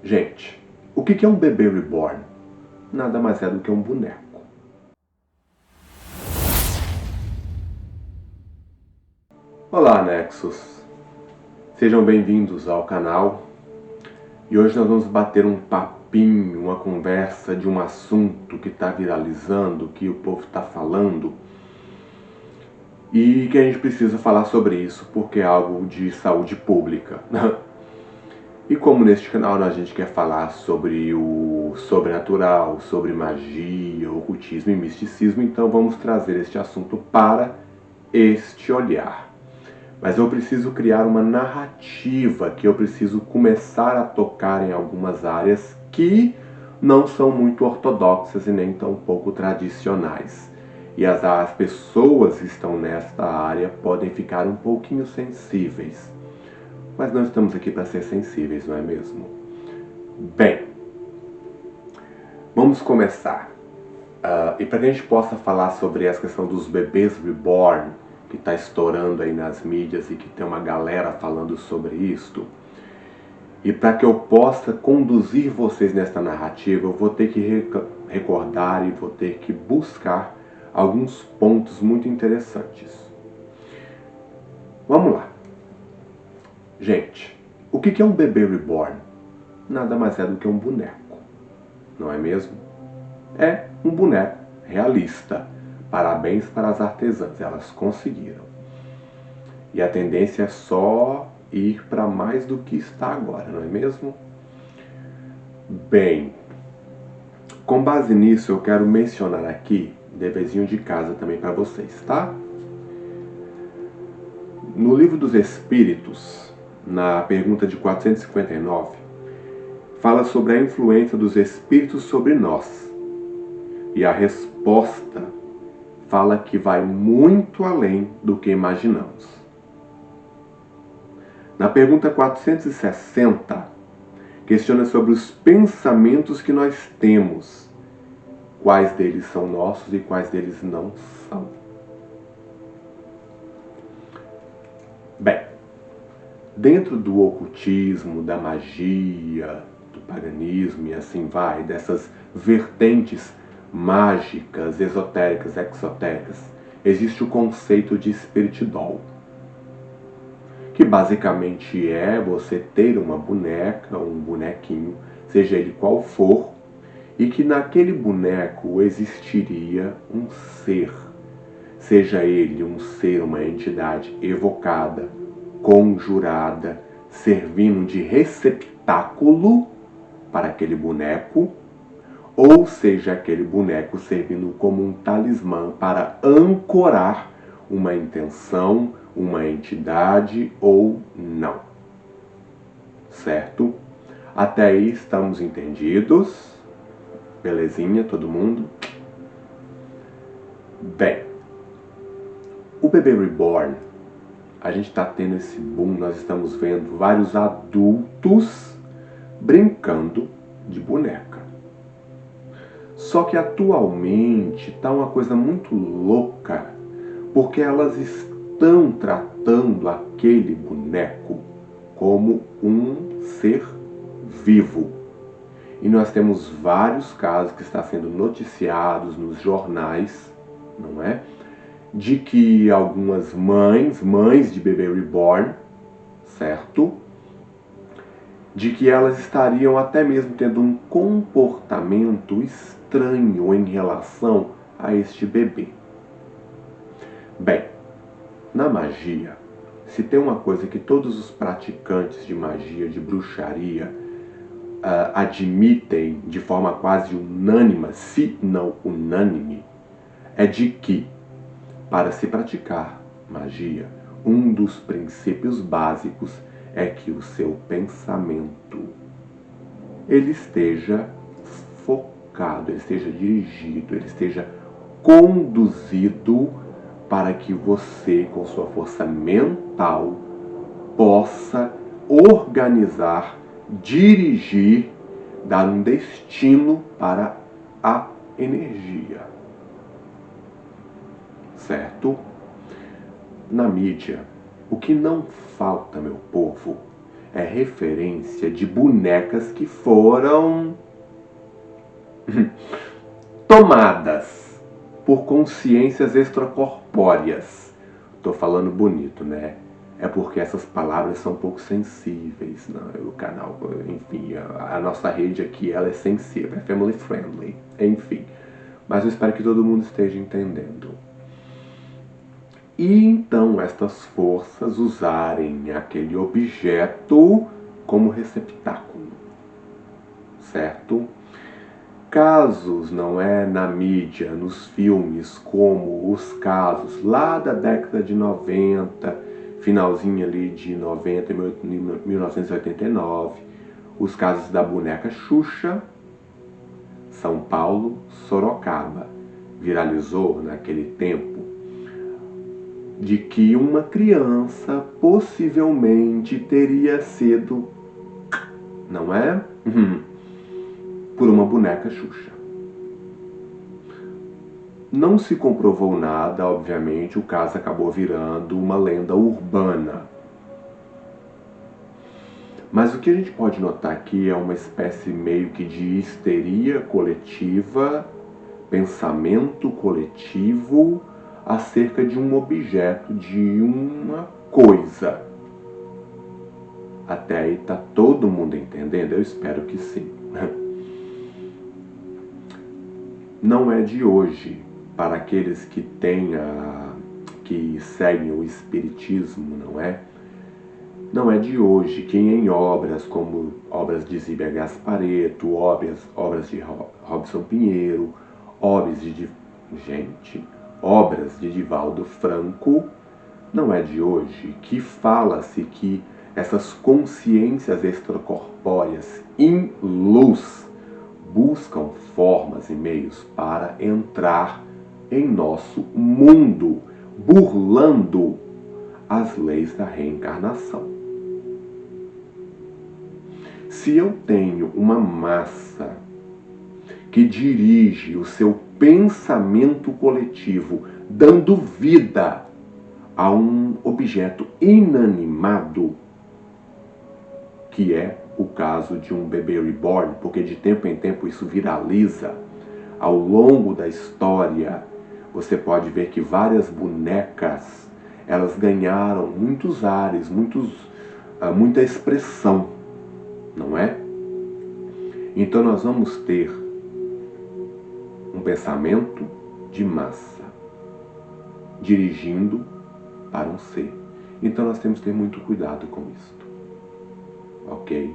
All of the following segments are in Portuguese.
Gente, o que é um bebê reborn? Nada mais é do que um boneco. Olá, Nexus! Sejam bem-vindos ao canal. E hoje nós vamos bater um papinho, uma conversa de um assunto que está viralizando, que o povo está falando, e que a gente precisa falar sobre isso porque é algo de saúde pública. E como neste canal a gente quer falar sobre o sobrenatural, sobre magia, ocultismo e misticismo, então vamos trazer este assunto para este olhar. Mas eu preciso criar uma narrativa, que eu preciso começar a tocar em algumas áreas que não são muito ortodoxas e nem tão pouco tradicionais. E as pessoas que estão nesta área podem ficar um pouquinho sensíveis. Mas não estamos aqui para ser sensíveis, não é mesmo? Bem, vamos começar. E para que a gente possa falar sobre essa questão dos bebês reborn, que está estourando aí nas mídias e que tem uma galera falando sobre isto, e para que eu possa conduzir vocês nesta narrativa, eu vou ter que recordar e vou ter que buscar alguns pontos muito interessantes. Vamos lá. Gente, o que é um bebê reborn? Nada mais é do que um boneco, não é mesmo? É um boneco realista. Parabéns para as artesãs, elas conseguiram. E a tendência é só ir para mais do que está agora, não é mesmo? Bem, com base nisso eu quero mencionar aqui deverzinho de casa também para vocês, tá? No Livro dos Espíritos, na pergunta de 459, fala sobre a influência dos espíritos sobre nós. E a resposta fala que vai muito além do que imaginamos. Na pergunta 460, questiona sobre os pensamentos que nós temos. Quais deles são nossos e quais deles não são. Bem, dentro do ocultismo, da magia, do paganismo e assim vai, dessas vertentes mágicas, esotéricas, exotéricas, existe o conceito de spiritdoll, que basicamente é você ter uma boneca, um bonequinho, seja ele qual for, e que naquele boneco existiria um ser, seja ele um ser, uma entidade evocada, conjurada, servindo de receptáculo para aquele boneco, ou seja, aquele boneco servindo como um talismã para ancorar uma intenção, uma entidade ou não. Certo? Até aí estamos entendidos? Belezinha, todo mundo? Bem, o bebê reborn, a gente está tendo esse boom, nós estamos vendo vários adultos brincando de boneca. Só que atualmente está uma coisa muito louca, porque elas estão tratando aquele boneco como um ser vivo. E nós temos vários casos que estão sendo noticiados nos jornais, não é? De que algumas mães de bebê reborn, certo? De que elas estariam até mesmo tendo um comportamento estranho em relação a este bebê. Bem, na magia, se tem uma coisa que todos os praticantes de magia, de bruxaria, admitem de forma quase unânime, se não unânime, é de que, para se praticar magia, um dos princípios básicos é que o seu pensamento ele esteja focado, ele esteja dirigido, ele esteja conduzido para que você, com sua força mental, possa organizar, dirigir, dar um destino para a energia. Certo? Na mídia, o que não falta, meu povo, é referência de bonecas que foram tomadas por consciências extracorpóreas. Tô falando bonito, né? É porque essas palavras são um pouco sensíveis, né? O canal, enfim, a nossa rede aqui, ela é sensível, é family friendly, enfim. Mas eu espero que todo mundo esteja entendendo. E então estas forças usarem aquele objeto como receptáculo, certo? Casos, não é, na mídia, nos filmes, como os casos lá da década de 90, finalzinho ali de 90, 1989, os casos da boneca Xuxa, São Paulo, Sorocaba, viralizou naquele tempo, de que uma criança possivelmente teria sido, não é? Por uma boneca Xuxa. Não se comprovou nada, obviamente, o caso acabou virando uma lenda urbana. Mas o que a gente pode notar aqui é uma espécie meio que de histeria coletiva, pensamento coletivo acerca de um objeto, de uma coisa. Até aí tá todo mundo entendendo? Eu espero que sim. Não é de hoje, para aqueles que que seguem o espiritismo, não é? Não é de hoje que em obras como obras de Zíbia Gasparetto, obras de Robson Pinheiro, obras de Divaldo Franco, não é de hoje que fala-se que essas consciências extracorpóreas em luz buscam formas e meios para entrar em nosso mundo, burlando as leis da reencarnação. Se eu tenho uma massa que dirige o seu pensamento coletivo, dando vida a um objeto inanimado, que é o caso de um bebê reborn, porque de tempo em tempo isso viraliza. Ao longo da história, você pode ver que várias bonecas, elas ganharam muitos ares, muita expressão, não é? Então nós vamos ter um pensamento de massa, dirigindo para um ser. Então nós temos que ter muito cuidado com isso. Ok?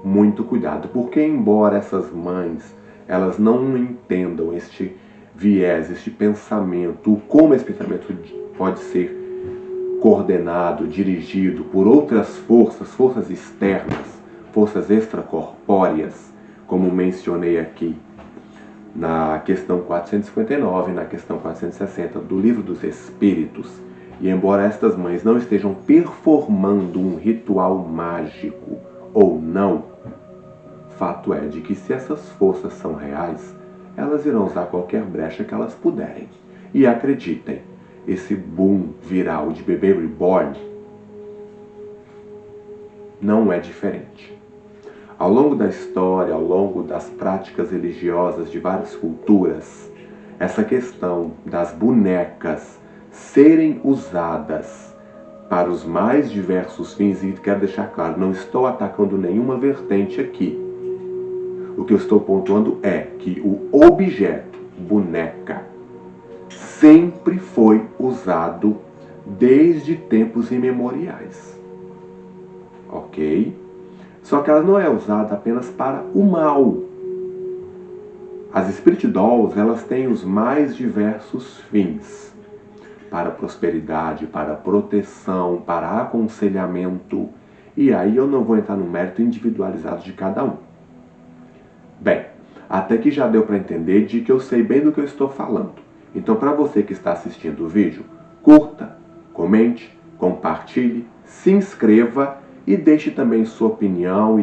Muito cuidado, porque embora essas mães elas não entendam este viés, este pensamento, como esse pensamento pode ser coordenado, dirigido por outras forças externas, forças extracorpóreas, como mencionei aqui na questão 459 e na questão 460 do Livro dos Espíritos, e embora estas mães não estejam performando um ritual mágico ou não, fato é de que se essas forças são reais, elas irão usar qualquer brecha que elas puderem. E acreditem, esse boom viral de bebê reborn não é diferente. Ao longo da história, ao longo das práticas religiosas de várias culturas, essa questão das bonecas serem usadas para os mais diversos fins, e quero deixar claro, não estou atacando nenhuma vertente aqui. O que eu estou pontuando é que o objeto, boneca, sempre foi usado desde tempos imemoriais. Ok? Só que ela não é usada apenas para o mal. As Spirit Dolls, elas têm os mais diversos fins. Para prosperidade, para proteção, para aconselhamento. E aí eu não vou entrar no mérito individualizado de cada um. Bem, até que já deu para entender de que eu sei bem do que eu estou falando. Então, para você que está assistindo o vídeo, curta, comente, compartilhe, se inscreva e deixe também sua opinião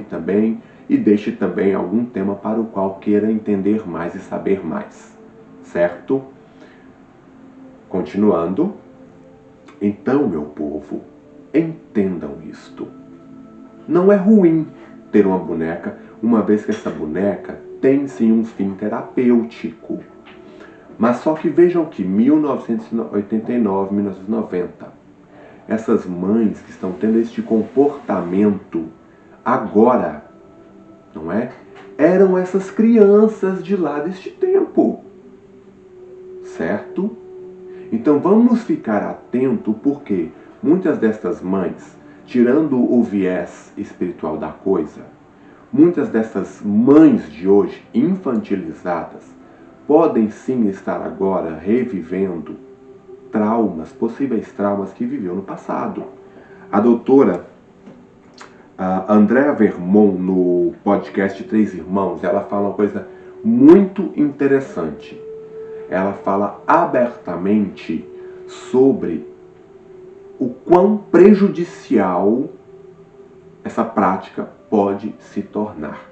e deixe também algum tema para o qual queira entender mais e saber mais. Certo? Continuando. Então, meu povo, entendam isto. Não é ruim ter uma boneca, uma vez que essa boneca tem sim um fim terapêutico. Mas só que vejam que 1989, 1990, essas mães que estão tendo este comportamento agora, não é? Eram essas crianças de lá deste tempo, certo? Então vamos ficar atento porque muitas destas mães, tirando o viés espiritual da coisa, muitas dessas mães de hoje infantilizadas podem sim estar agora revivendo traumas, possíveis traumas que viveu no passado. A doutora Andrea Vermont, no podcast Três Irmãos, ela fala uma coisa muito interessante. Ela fala abertamente sobre o quão prejudicial essa prática pode se tornar.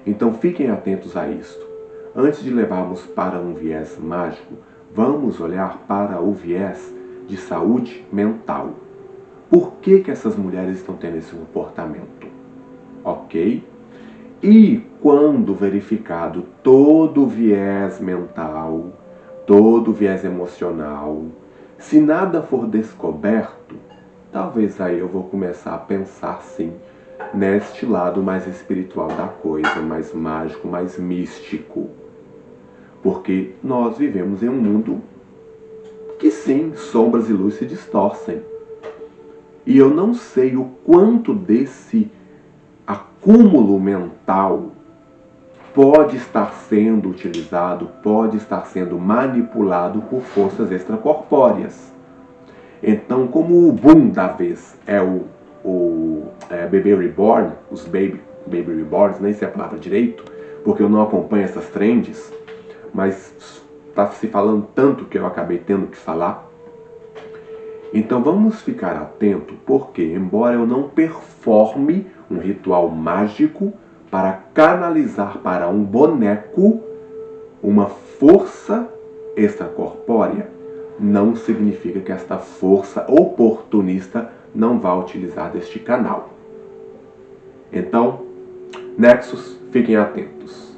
Então fiquem atentos a isto. Antes de levarmos para um viés mágico, vamos olhar para o viés de saúde mental. Por que essas mulheres estão tendo esse comportamento? Ok? E quando verificado todo o viés mental, todo o viés emocional, se nada for descoberto, talvez aí eu vou começar a pensar sim neste lado mais espiritual da coisa, mais mágico, mais místico. Porque nós vivemos em um mundo que sim, sombras e luz se distorcem. E eu não sei o quanto desse acúmulo mental pode estar sendo utilizado, pode estar sendo manipulado por forças extracorpóreas. Então, como o boom da vez é o Baby Reborn, os Baby Reborns, nem sei a palavra direito, porque eu não acompanho essas trends, mas está se falando tanto que eu acabei tendo que falar. Então vamos ficar atento, porque embora eu não performe um ritual mágico para canalizar para um boneco uma força extracorpórea, não significa que esta força oportunista não vá utilizar deste canal. Então, Nexus, fiquem atentos.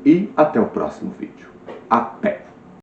E até o próximo vídeo. Até!